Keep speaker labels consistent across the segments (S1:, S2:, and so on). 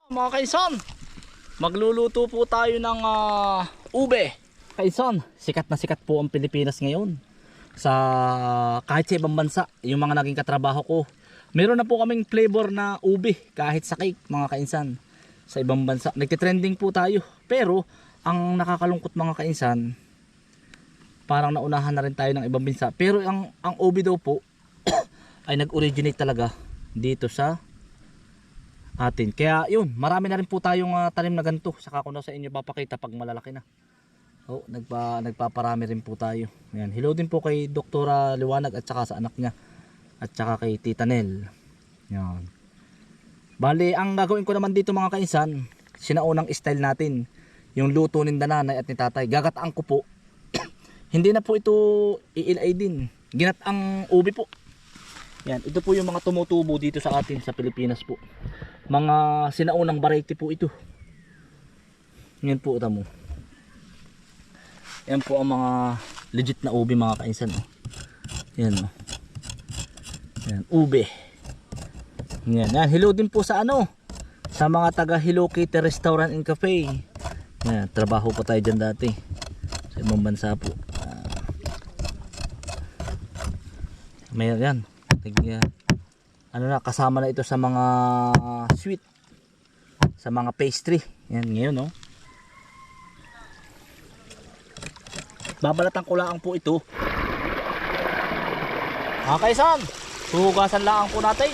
S1: Mga kaisan, magluluto po tayo ng ube. Kaisan, sikat na sikat po ang Pilipinas ngayon. Sa kahit sa ibang bansa, yung mga naging katrabaho ko, meron na po kaming flavor na ube kahit sa cake, mga kaisan. Sa ibang bansa, nagtitrending po tayo. Pero ang nakakalungkot, mga kaisan, parang naunahan na rin tayo ng ibang bansa. Pero ang ube daw po ay nag-originate talaga dito sa atin. Kaya yun, marami na rin po tayong tanim na ganito. Saka ko na sa inyo papakita pag malalaki na. Oh, nagpaparami rin po tayo. Ayan, hello din po kay Doktora Liwanag at saka sa anak niya. At saka kay Tita Nel. Ayan. Bali, ang gagawin ko naman dito, mga kainsan, sinaunang style natin. Yung luto ni nanay at ni tatay. Gagataan ko po. Hindi na po ito iilay din. Ginataang ube po. Yan, ito po yung mga tumutubo dito sa atin sa Pilipinas po. Mga sinaunang variety po ito. Yan po, tamo. Yan po ang mga legit na ube, mga kainsan. Yan, oh. Yan, ube. Yan, yan. Hello din po sa sa mga taga Hello Kitty Restaurant and Cafe. Yan, trabaho po tayo dyan dati. Sa ibang bansa po. May yan. Kasama na ito sa mga sweet, sa mga pastry. Yan ngayon, no. Babalatan ko lang po ito. Mga kaisan, hugasan lang po natin.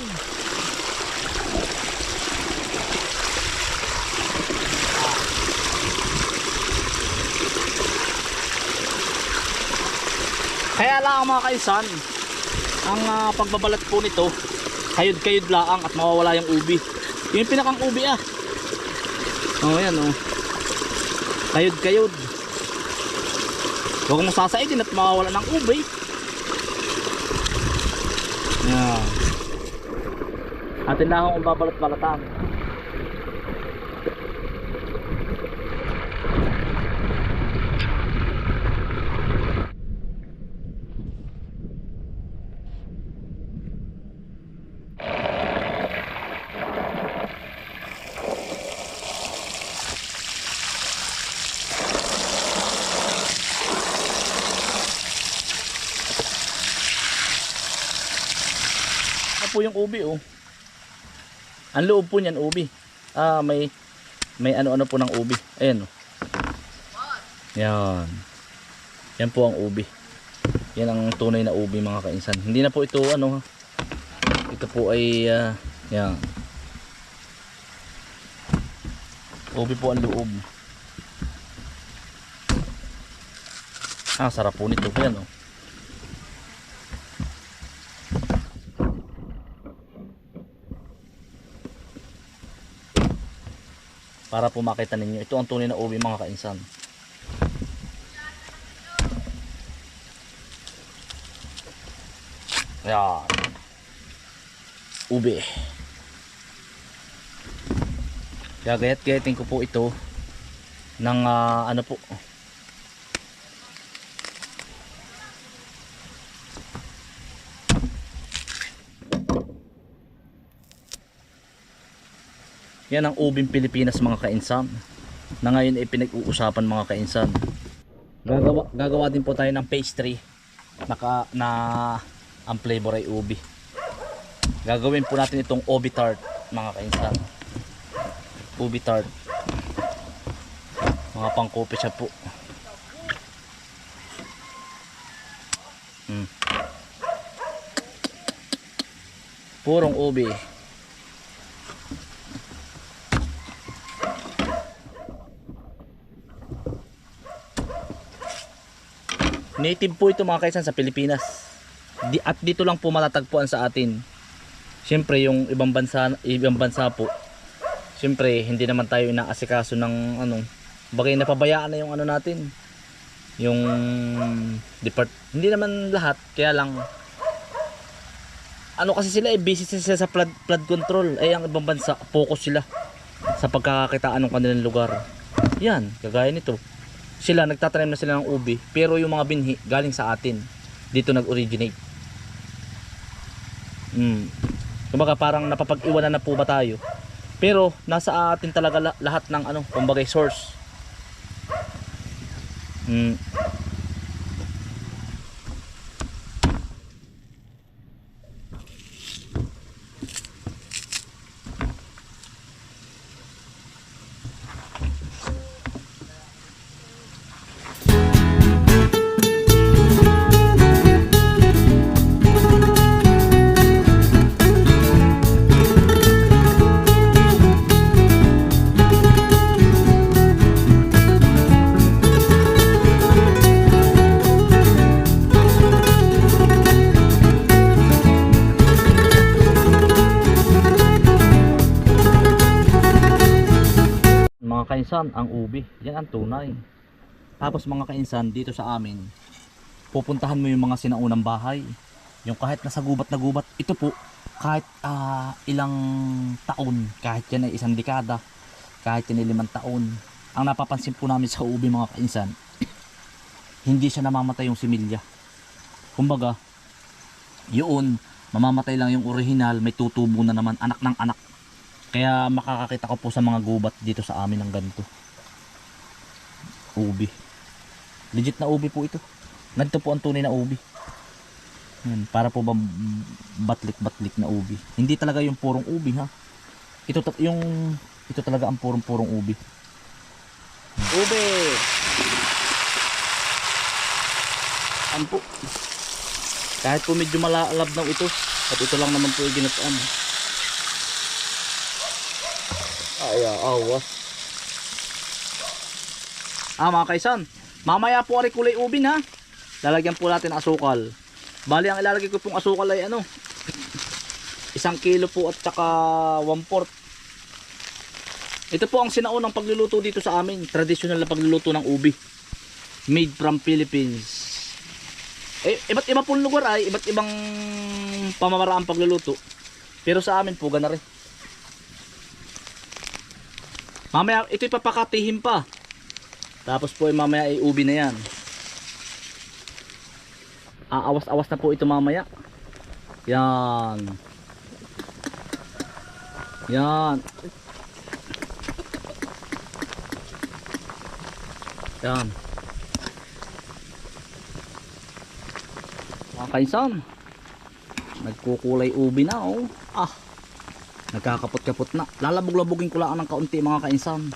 S1: Kaya lang, mga kaisan, ang pagbabalat po nito, kayod-kayod laang at mawawala yung ubi. Yung pinakang ubi oh, yan oh. Kayod-kayod. Huwag mong sasaidin at mawawala ng ubi. Yan. Atin lang akong babalat-balatan. Po yung ubi oh. Ang loob po niyan ubi. May ano-ano po ng ubi. Ayan oh. Yan. Yan po ang ubi. Yan ang tunay na ubi, mga kainsan. Hindi na po ito ito po ay yan. Ubi po ang loob. Sarap po nito. Yan oh. Para po makita ninyo, ito ang tunay na ube, mga kainsan. Ayan. Ube. Gagayat-gayatin ko po ito ng ano po. Yan ang ubing Pilipinas, mga kainsan, na ngayon ay pinag-uusapan, mga kainsan. Gagawa din po tayo ng pastry na ang flavor ay ubi. Gagawin po natin itong ubi tart, mga kainsan. Ubi tart. Mga pang coffee shop po. Purong ubi. Native po ito, mga kaisan, sa Pilipinas. At dito lang po matatagpuan sa atin. Siyempre yung ibang bansa po, siyempre hindi naman tayo inaasikaso ng bagay, napabayaan na yung natin. Yung hindi naman lahat, kaya lang kasi sila busy sila sa flood control. Ang ibang bansa, focus sila sa pagkakakitaan ng kanilang lugar. Yan, kagaya nito. Sila nagtatanim na sila ng ubi, pero yung mga binhi galing sa atin. Dito nag-originate. Kumbaga parang napapag-iwanan na po ba tayo Pero nasa atin talaga lahat ng ano, kumbaga source. Mga kainsan, ang ubi, yan ang tunay. Tapos mga kainsan, dito sa amin, pupuntahan mo yung mga sinaunang bahay. Yung kahit nasa gubat na gubat, ito po, kahit ilang taon, kahit yan ay 1 dekada, kahit yan ay 5 taon, ang napapansin po namin sa ubi mga kainsan, hindi siya namamatay yung similya. Kumbaga, yun, mamamatay lang yung original, may tutubo na naman, anak ng anak. Kaya makakakita ko po sa mga gubat dito sa amin ng ganito. Ubi. Legit na ubi po ito. Ganito po ang tunay na ubi. Yan, para po ba batlik-batlik na ubi. Hindi talaga yung purong ubi ha. Ito talaga ang purong ubi. Ubi. Ampo. Kahit po medyo malabnaw ito, at ito lang naman po yung ginataan. Ay, awas. Mga kaisan, mamaya po ari kulay ubin ha. Lalagyan po natin asukal. Bali ang ilalagay ko pong asukal ay ano, 1 kilo po at saka 1/4. Ito po ang sinaunang pagluluto dito sa amin. Traditional na pagluluto ng ubi. Made from Philippines. Iba't iba pong lugar ay iba't ibang pamamaraan pagluluto. Pero sa amin po gana rin. Mamaya ito ipapakatihim pa. Tapos po mamaya ay ubi na yan. Aawas-awas na po ito mamaya. Yan. Yan. Yan. Mga kainsan, nagkukulay ubi na oh. Nagkakapot-kapot na. Lalabog-labogin ko lang ng kaunti mga kainsan.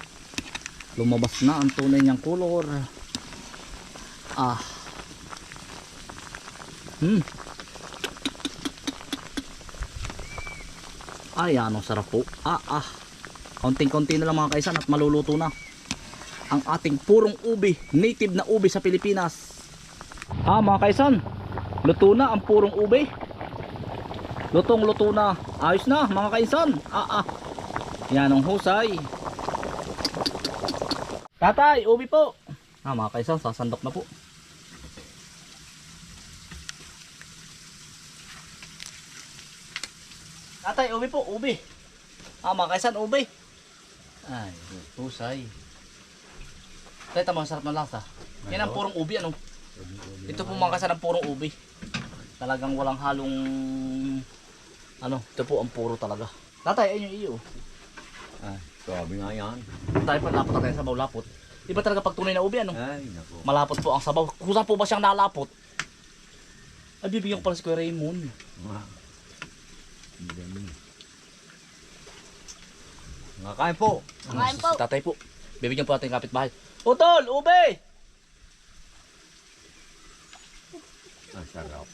S1: Lumabas na ang tunay niyang color. Ay, anong sarap po. Kaunting-kaunti na lang mga kaisan at maluluto na ang ating purong ubi, native na ubi sa Pilipinas. Mga kaisan, luto na ang purong ubi. Lutong-luto na. Ayos na mga kaisan. Yan ang husay. Tatay, ubi po. Mga kaisan, sasandok na po. Tatay, ubi po, ubi. Mga kaisan, ubi. Ay, husay. Tay, tama, sarap ng lasa. Yan ang purong ubi, ano? Ito po mga kaisan ang purong ubi. Talagang walang halong ano, ito po ang puro talaga. Tatay, ayun yung iyo.
S2: Sabi nga yan.
S1: Tayo pa lapot tayo sa sabaw lapot. Iba talaga pag tunay na ubi ano?
S2: Ay, naku.
S1: Malapot po ang sabaw. Kusa po ba siyang nalapot? Ay, bibigyan ko pala si Kuya Raymond.
S2: Ngakain po.
S3: Kumain po.
S1: Si tatay po. Bibigyan po natin yung kapitbahay. Utol, ube!
S2: Ang sarap.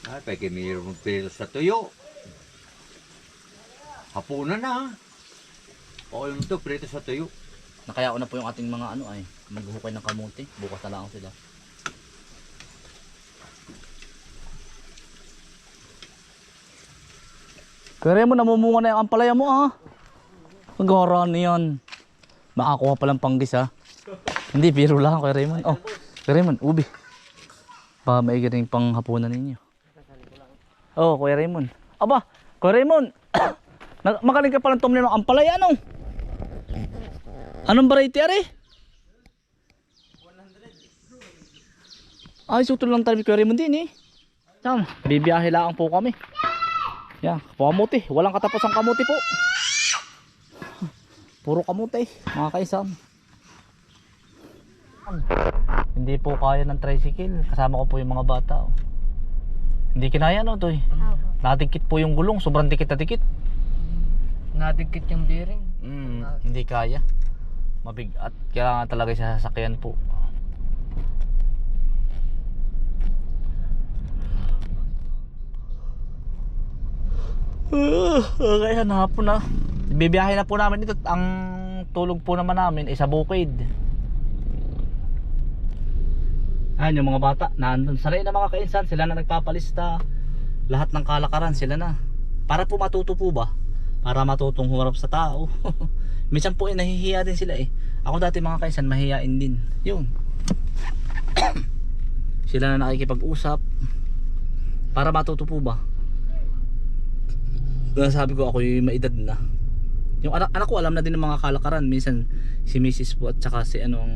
S2: Ay, pwede mayroong pila sa tuyo. Hapunan na. Okay lang ito, prito sa tuyo.
S1: Nakayao na po yung ating mga ano ay maghuhukay ng kamuti. Bukas na lang sila. Kaya mo namumunga na yung ampalaya mo Nagaran yan. Makakuha palang panggis Hindi, biro lang kay Raymond. Kay Raymond, ubi. Pa maigaring panghapunan ninyo. Kuya Raymond. Aba, Kuya Raymond. Magaling ka palang tumulong ng ampalaya ano? Anong variety are? 100. Ay, sutol lang tayo Kuya Raymond din Bibiyahe lang po kami. Yan, kamuti. Walang katapos ang kamuti po. Puro kamuti, mga kaisan. Hindi po kaya ng tricycle. Kasama ko po yung mga bata. Oh. Hindi kinaya no, Toy. Nadikit po yung gulong. Sobrang dikit na dikit.
S3: Nadikit yung bearing.
S1: Hindi kaya. Mabigat. Kailangan talaga sa sasakyan po. Okay, hanapon na. Bibiyahe na po namin ito. Ang tulog po naman namin ay sa bukid. Ayan yung mga bata. Nandun. Sanay na mga kainsan. Sila na nagpapalista. Lahat ng kalakaran sila na. Para po matuto po ba? Para matutong humarap sa tao. Minsan po ay nahihiya din sila eh. Ako dati mga kainsan mahihiyain din. Yun. Sila na nakikipag-usap. Para matuto po ba? Kaya sabi ko ako yung maedad na. Yung anak ko alam na din ng mga kalakaran. Minsan si Mrs. po at saka si ano ang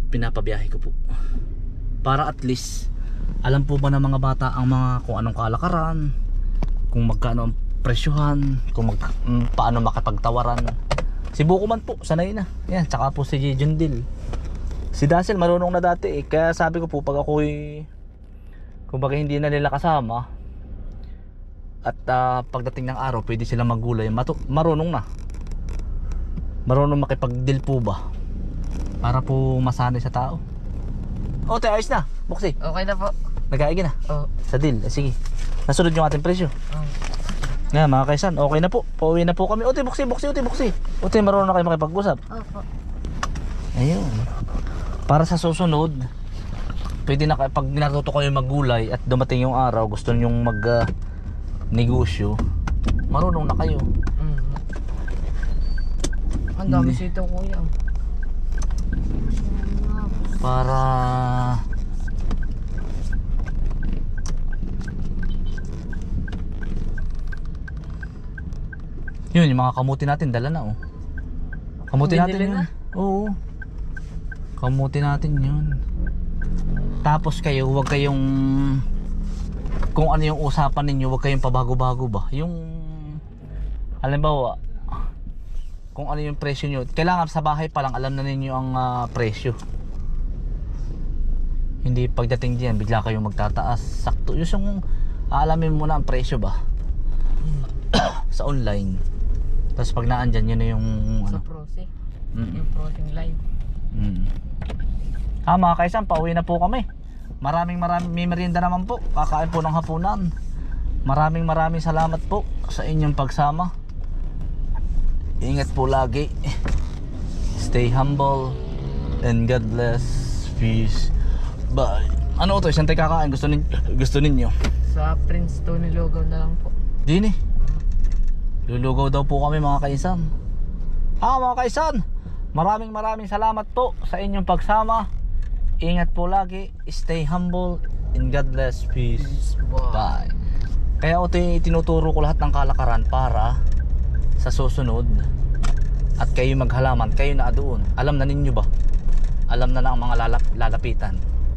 S1: pinapabiyahe ko po. Para at least alam po ba ng mga bata ang mga kung anong kalakaran, kung magkano ang presyuhan, kung paano makapagtawaran. Si Buko man po sanay na. Yan, tsaka po si Jundil. Si Dasil marunong na dati eh. Kaya sabi ko po pag ako'y kumbaga hindi na nila kasama at pagdating ng araw pwede silang maggulay, marunong na. Marunong makipag-deal po ba para po masanay sa tao. O te, ayos na, Buksi.
S3: Okay na po.
S1: Nag-aigi na
S3: Oo.
S1: sa deal. Sige, nasunod yung ating presyo. Nga mga kaisan, okay na po. Pauwi na po kami. O te, Buksi. O te, marunong na kayo makipag-usap.
S3: Opo.
S1: Ayun. Para sa susunod, pwede na pag natuto kayo maggulay at dumating yung araw, gusto nyong mag negosyo, marunong na kayo.
S3: Ang dami sito kuya.
S1: Para yun, yung mga kamuti natin dala na oh. Kamuti natin
S3: Binili
S1: yun.
S3: na?
S1: Oo. Kamuti natin yun. Tapos kayo, huwag kayong kung ano yung usapan ninyo, huwag kayong pabago-bago ba. Yung halimbawa, kung ano yung presyo nyo, kailangan sa bahay pa lang alam na ninyo ang presyo. Hindi pagdating diyan bigla kayong magtataas. Sakto yung aalamin mo na ang presyo ba sa online. Tapos pag naandyan yun na yung
S3: Sa
S1: ano.
S3: Prosi.
S1: Mm.
S3: Yung Prosing live.
S1: Mga kaisan, pauwi na po kami. Maraming may merienda naman po. Kakain po ng hapunan. Maraming salamat po sa inyong pagsama. Ingat po lagi. Stay humble and God bless. Peace. Bye. Ano to? Saan tayo kakain? Gusto ninyo?
S3: Sa Prince Tony Logaw na lang po.
S1: Dini. Lulugaw daw po kami mga kaisan. Mga kaisan, maraming salamat po sa inyong pagsama. Ingat po lagi. Stay humble and God bless. Peace. Bye. Kaya tinuturo ko lahat ng kalakaran para sa susunod at kayo maghalaman, kayo na doon. Alam na ninyo ba? Alam na ang mga lalapitan.